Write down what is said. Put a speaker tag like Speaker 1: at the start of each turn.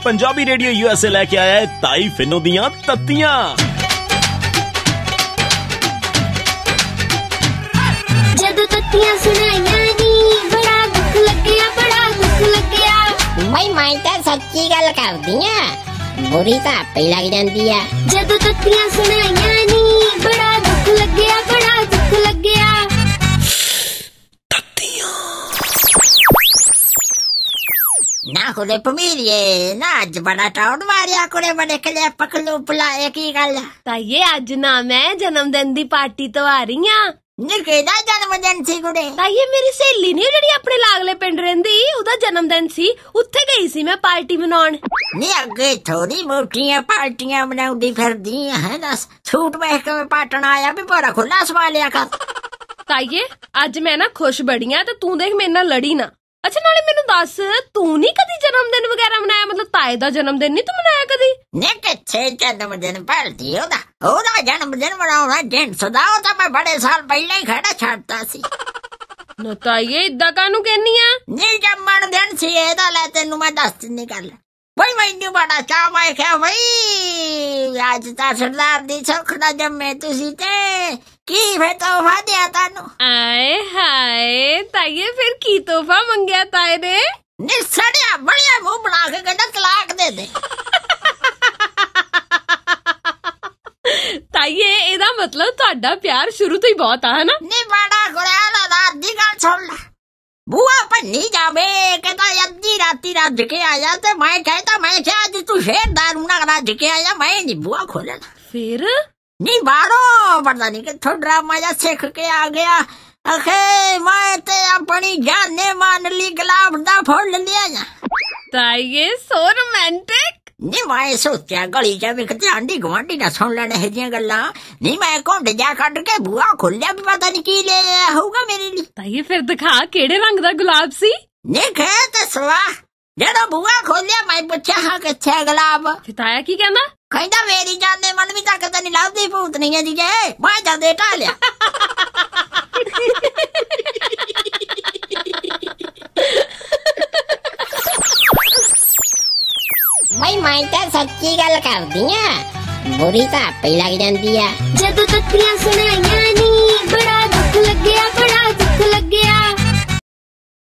Speaker 1: Punjabi radio USA लेके आया है ताई फिनो दियां तत्तियां।
Speaker 2: जदों तत्तियां सुनाइयां नी बड़ा दुख लग्या, बड़ा दुख लग्या।
Speaker 3: भाई मैं तो सच्ची गल करदी हां, बुरी तो आपे लग जांदी है।
Speaker 2: जदों तत्तियां सुनाइयां नी बड़ा दुख लग्या, बड़ा दुख लग्या।
Speaker 3: ना कुड़े पमीरिए ना अज बड़ा टाउन मारिया कुड़े बड़े कले पकलू पुलाए की गल
Speaker 4: ताइये अज ना मैं जन्मदिन दी पार्टी तो आ रही हां।
Speaker 3: निकेदा जन्मदिन सी कुड़े
Speaker 4: ताइये मेरी सहेली नहीं जेड़ी अपने लागले पिंड रहिंदी उदा जन्मदिन सी, उत्थे गई सी मैं पार्टी मनाउण।
Speaker 3: नी अगे थोड़ी मोटियां पार्टियां मनाउंदी फिरदी है। दस सूट पहन के पाटन आया भी बड़ा खुला सवा लिया कर।
Speaker 4: ताइये अज मैं ना खुश बड़ी हां ते तू देख मेरे नाल लड़ी ना। अच्छा नाले मैनू दस तू नहीं कदी जन्मदिन वगैरह मनाया, मतलब ताए दा जन्मदिन नहीं तू मनाया कदी?
Speaker 3: ने किथे जन्मदिन भरती ओदा जन्मदिन मनाउणा जिन्स दा ओदा मैं बड़े साल पहले ही खड़ा छड्डता सी।
Speaker 4: ना ताइये इदा कानू कहनी आ?
Speaker 3: नी जन्मदिन सी एदा ले तेनू मैं दस दिन्नी गल। भाई मैनू बड़ा चाह, मैं क्या भाई अज ता सरदार दी सुखना जम्मे तुसी ते की फे तोहफा दिया तानू?
Speaker 4: आए हाय ताइये फिर की तोहफा मंगया ताए ने?
Speaker 3: निसड़िया बढ़िया मुंह बना के कहना तलाक दे दे।
Speaker 4: ताइये एदा मतलब ਤੁਹਾਡਾ प्यार शुरू तो ही बहुत है ना?
Speaker 3: नी बड़ा गुरैला रात दी गल सुन ला। बुआ भन्नी जावे कहता अद्धी राती रज के आया ते मैं कहता मैं क्या अज तू शेर दारू ना रज के आया, मैं नहीं बुआ खोलना।
Speaker 4: फिर
Speaker 3: नी बारो पता नहीं किथों ड्रामा जा सीख के आ गया। अखे मैं ते अपनी जाने मान ली गुलाब दा फुल लिया।
Speaker 4: ताइये सो रोमांटिक।
Speaker 3: नी मैं सोचा गली च विकते आंडी गुआंढी ना सुन लैण एह जियां गल्लां। नी मैं घुंड जा कट के बुआ खोलिया भी पता नहीं की ले आया होगा मेरे लिए।
Speaker 4: ताइये फिर दिखा केड़े रंग दा गुलाब सी?
Speaker 3: नी कह ते सवा जदों बुआ खोलिया मैं पुछया हां किथे गुलाब?
Speaker 4: फिर ताया की कहंदा?
Speaker 3: कहंदा मेरी जाने मन भी तक नहीं लादी भूतनी है जी मैं जदे ढालिया। भाई मैं तो सच्ची गल करदी हां, बुरी तो आपे लग जांदी है।
Speaker 2: जदों तत्तियां सुनाइयां नी बड़ा दुख लग्या, बड़ा दुख लग्या।